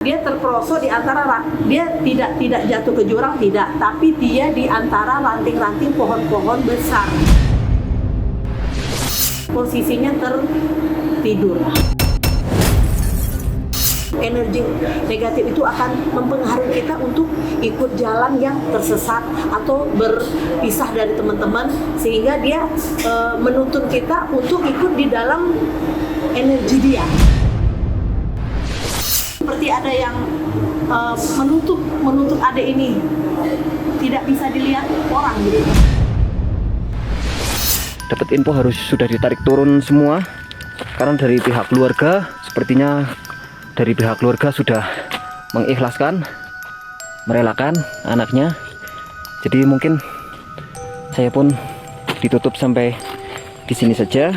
Dia terperosok di antara, dia tidak jatuh ke jurang, tidak, tapi dia di antara ranting-ranting pohon-pohon besar. Posisinya tertidur. Energi negatif itu akan mempengaruhi kita untuk ikut jalan yang tersesat atau berpisah dari teman-teman, sehingga dia menuntun kita untuk ikut di dalam energi dia. Seperti ada yang menutup adik ini, tidak bisa dilihat orang gitu. Dapat info harus sudah ditarik turun semua karena dari pihak keluarga, sepertinya dari pihak keluarga sudah mengikhlaskan, merelakan anaknya. Jadi mungkin saya pun ditutup sampai di sini saja.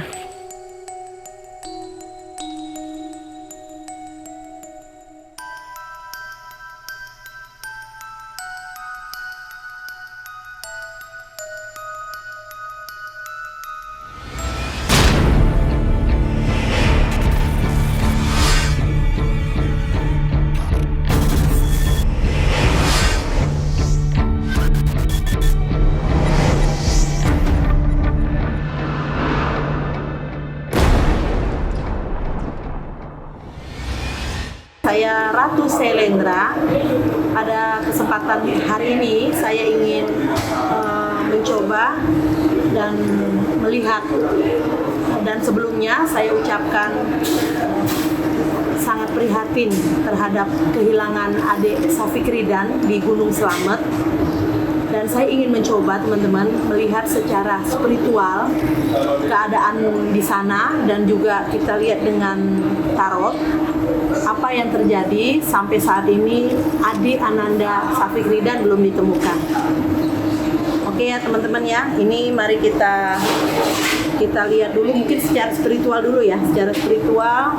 Saya Ratu Selendra. Pada kesempatan hari ini saya ingin mencoba dan melihat, dan sebelumnya saya ucapkan sangat prihatin terhadap kehilangan adik Sofik Ridan di Gunung Slamet. Dan saya ingin mencoba teman-teman melihat secara spiritual keadaan di sana, dan juga kita lihat dengan tarot apa yang terjadi sampai saat ini. Adik Ananda Sofik Ridan belum ditemukan. Oke ya teman-teman ya, ini mari kita lihat dulu mungkin secara spiritual dulu ya, secara spiritual.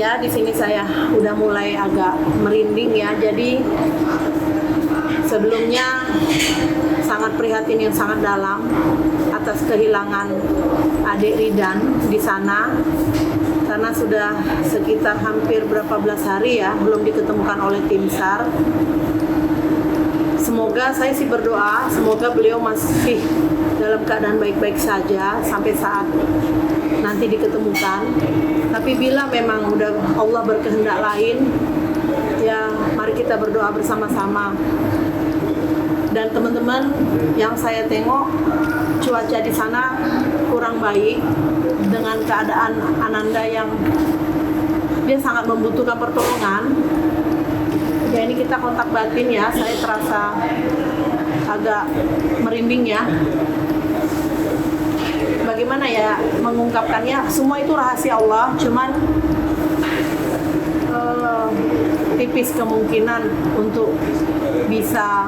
Ya, di sini saya udah mulai agak merinding ya. Jadi sebelumnya sangat prihatin yang sangat dalam atas kehilangan adik Ridan di sana, karena sudah sekitar hampir berapa belas hari ya belum diketemukan oleh tim SAR. Semoga, saya sih berdoa semoga beliau masih dalam keadaan baik-baik saja sampai saat nanti diketemukan. Tapi bila memang udah Allah berkehendak lain, ya mari kita berdoa bersama-sama. Dan teman-teman, yang saya tengok cuaca di sana kurang baik dengan keadaan Ananda yang dia sangat membutuhkan pertolongan. Ya ini kita kontak batin ya, saya terasa agak merinding ya. Bagaimana ya mengungkapkannya, semua itu rahasia Allah, cuman tipis kemungkinan untuk bisa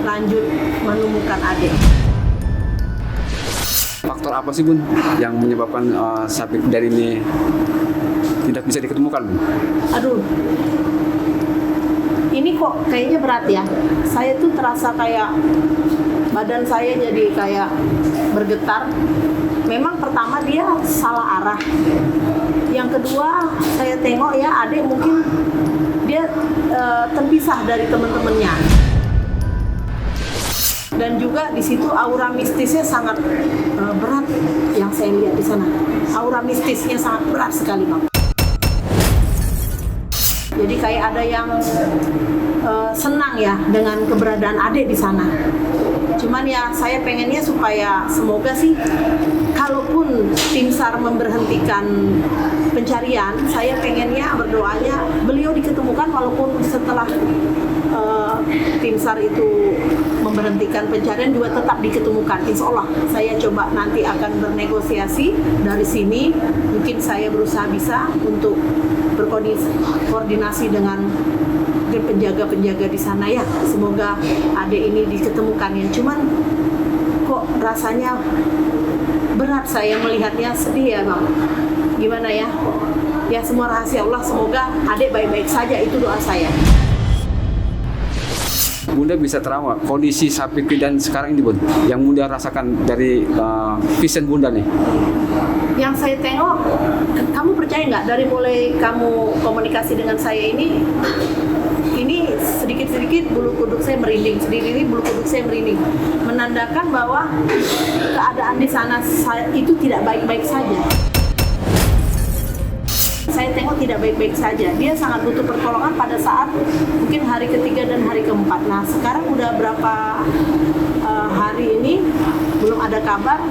lanjut menemukan adik. Faktor apa sih Bun yang menyebabkan Sofik Ridan ini tidak bisa diketemukan Bun? Aduh, ini kok kayaknya berat ya. Saya tuh terasa kayak badan saya jadi kayak bergetar. Memang pertama dia salah arah. Yang kedua saya tengok ya adik mungkin dia terpisah dari teman-temannya. Dan juga di situ aura mistisnya sangat berat yang saya lihat di sana. Aura mistisnya sangat berat sekali, Bang. Jadi kayak ada yang senang ya dengan keberadaan adik di sana. Cuman ya saya pengennya supaya semoga sih kalaupun tim SAR memberhentikan pencarian, saya pengennya berdoanya beliau diketemukan walaupun setelah tim SAR itu memberhentikan pencarian juga tetap diketemukan. Insya Allah saya coba nanti akan bernegosiasi dari sini. Mungkin saya berusaha bisa untuk berkoordinasi dengan penjaga-penjaga di sana ya. Semoga adik ini diketemukan ya. Cuman kok rasanya berat saya melihatnya, sedih ya Bang. Gimana ya? Ya semua rahasia Allah, semoga adik baik-baik saja, itu doa saya. Bunda bisa trauma kondisi sapi dan sekarang ini Bun, yang Bunda rasakan dari vision Bunda nih. Yang saya tengok, kamu percaya nggak dari mulai kamu komunikasi dengan saya ini sedikit-sedikit bulu kuduk saya merinding, sedikit-sedikit bulu kuduk saya merinding, menandakan bahwa keadaan di sana itu tidak baik-baik saja. Saya tengok tidak baik-baik saja. Dia sangat butuh pertolongan pada saat mungkin hari ketiga dan hari keempat. Nah, sekarang udah berapa hari ini belum ada kabar.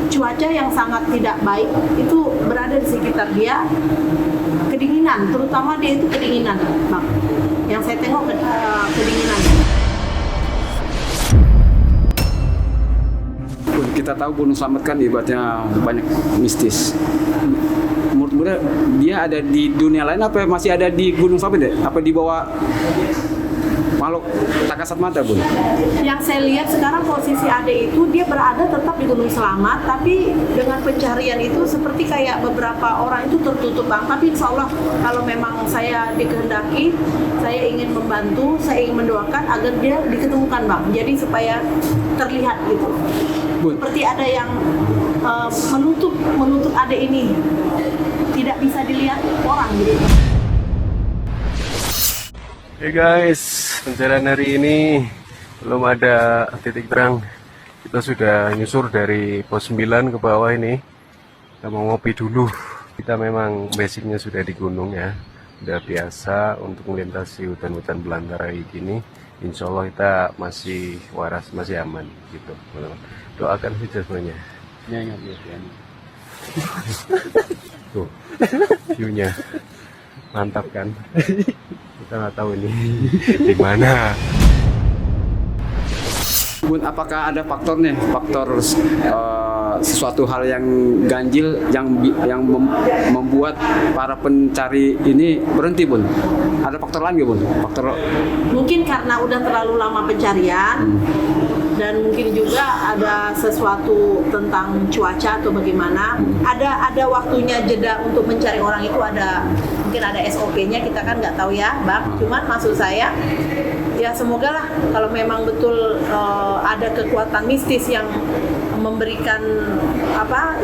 Cuaca yang sangat tidak baik itu berada di sekitar dia. Kedinginan, terutama dia itu kedinginan, Bang. Yang saya tengok kedinginan. Kita tahu Gunung Slamet kan ibaratnya banyak mistis. Menurut Bunda, dia ada di dunia lain apa masih ada di Gunung Slamet deh? Apa di bawah makhluk tak kasat mata, Bun? Yang saya lihat sekarang posisi Ade itu dia berada tetap di Gunung Selamat, tapi dengan pencarian itu seperti kayak beberapa orang itu tertutup, Bang. Tapi insya Allah kalau memang saya dikehendaki, saya ingin membantu, saya ingin mendoakan agar dia diketemukan, Bang. Jadi supaya terlihat gitu. Bun. Seperti ada yang menutup Ade ini tidak bisa dilihat orang gitu. Hey guys, pencarian hari ini belum ada titik terang. Kita sudah nyusur dari pos 9 ke bawah ini. Kita mau ngopi dulu. Kita memang basicnya sudah di gunung ya. Udah biasa untuk melintasi hutan-hutan belantara kayak gini. Insya Allah kita masih waras, masih aman gitu. Doakan saja semuanya. Ya. Tuh, view-nya mantap kan? Kita nggak tahu ini di mana. Bun, apakah ada faktor sesuatu hal yang ganjil yang membuat para pencari ini berhenti, Bun? Ada faktor lain nggak, Bun? Mungkin karena udah terlalu lama pencarian dan mungkin juga ada sesuatu tentang cuaca atau bagaimana. Ada waktunya jeda untuk mencari orang itu, mungkin ada SOP-nya, kita kan nggak tahu ya, Bang. Cuman maksud saya ya semoga lah kalau memang betul ada kekuatan mistis yang memberikan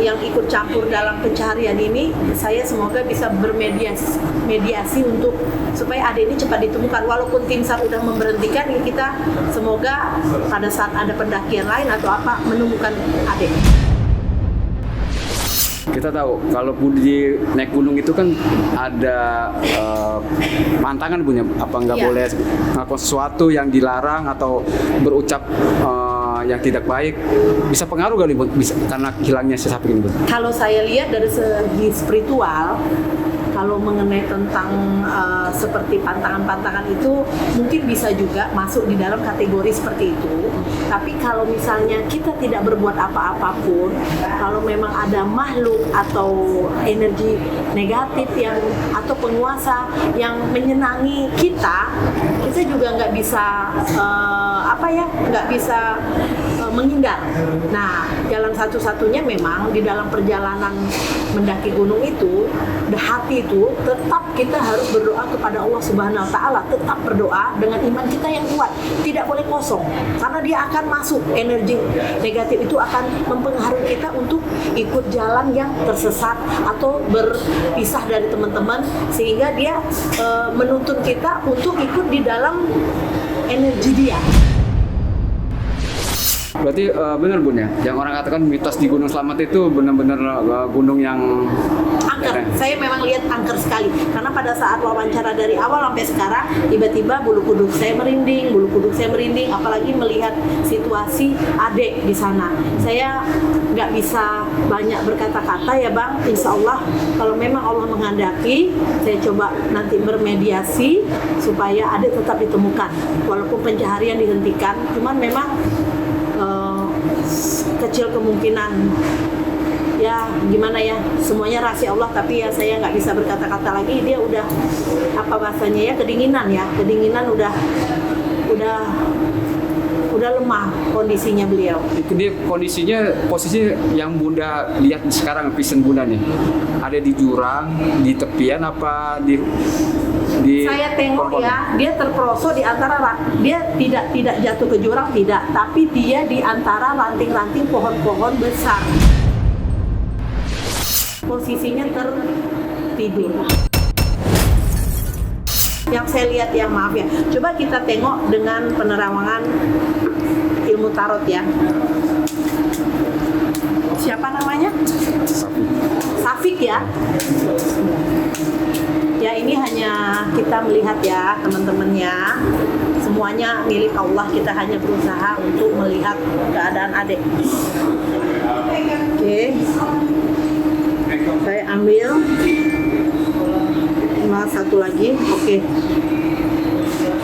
yang ikut campur dalam pencarian ini, saya semoga bisa bermediasi untuk supaya Ade ini cepat ditemukan. Walaupun tim SAR udah memberhentikan, ya kita semoga pada saat ada pendakian lain atau menemukan Ade. Kita tahu kalau Budi naik gunung itu kan ada pantangan, punya apa nggak Iya. boleh melakukan sesuatu yang dilarang atau berucap yang tidak baik. Bisa pengaruh kali, Bun? Bisa karena hilangnya si sapi ini, Bun? Kalau saya lihat dari segi spiritual, kalau mengenai tentang seperti pantangan-pantangan itu mungkin bisa juga masuk di dalam kategori seperti itu. Tapi kalau misalnya kita tidak berbuat apa-apapun, kalau memang ada makhluk atau energi negatif atau penguasa yang menyenangi kita juga nggak bisa nggak bisa menghindar. Nah, jalan satu-satunya memang di dalam perjalanan mendaki gunung itu, hati itu tetap kita harus berdoa kepada Allah Subhanahu Wa Taala, tetap berdoa dengan iman kita yang kuat, tidak boleh kosong, karena dia akan masuk, energi negatif itu akan mempengaruhi kita untuk ikut jalan yang tersesat atau berpisah dari teman-teman, sehingga dia menuntun kita untuk ikut di dalam energi dia. Berarti benar, Bun, ya? Yang orang katakan mitos di Gunung Slamet itu benar-benar gunung yang angker. Saya memang lihat angker sekali, karena pada saat wawancara dari awal sampai sekarang tiba-tiba bulu kuduk saya merinding, apalagi melihat situasi Ade di sana. Saya nggak bisa banyak berkata-kata ya, Bang. Insya Allah kalau memang Allah menghendaki, saya coba nanti bermediasi supaya Ade tetap ditemukan walaupun pencaharian dihentikan. Cuman memang kecil kemungkinan, ya gimana ya, semuanya rahasia Allah, tapi ya saya nggak bisa berkata-kata lagi. Dia udah kedinginan udah udah lemah kondisinya beliau. Itu dia kondisinya, posisi yang Bunda lihat sekarang pisen Bunda nih. Ada di jurang, di tepian apa di Saya tengok pohon? ya, dia terperosok di antara dia tidak jatuh ke jurang tidak, tapi dia di antara ranting-ranting pohon-pohon besar. Posisinya tertidur. Yang saya lihat ya, maaf ya. Coba kita tengok dengan penerangan ilmu tarot ya. Siapa namanya? Safik ya. Ya ini hanya kita melihat ya teman-teman ya. Semuanya milik Allah, kita hanya berusaha untuk melihat keadaan adik. Oke. Saya ambil satu lagi.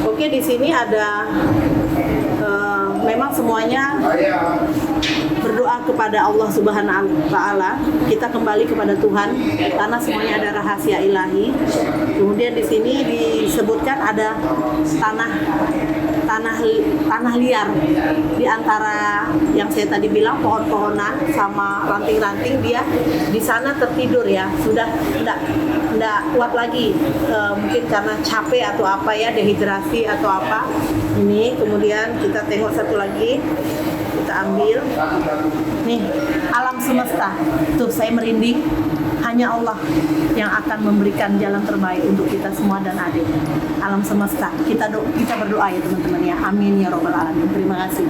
Oke, di sini ada memang semuanya berdoa kepada Allah Subhanahu wa Ta'ala. Kita kembali kepada Tuhan karena semuanya ada rahasia ilahi. Kemudian di sini disebutkan ada tanah liar di antara yang saya tadi bilang pohon-pohonan sama ranting-ranting. Dia di sana tertidur ya, sudah tidak kuat lagi, mungkin karena capek atau apa ya, dehidrasi atau apa. Ini kemudian kita tengok satu lagi, kita ambil nih, alam semesta tuh, saya merinding. Hanya Allah yang akan memberikan jalan terbaik untuk kita semua dan adik. Alam semesta, kita berdoa ya teman-teman ya, amin ya robbal alamin. Terima kasih.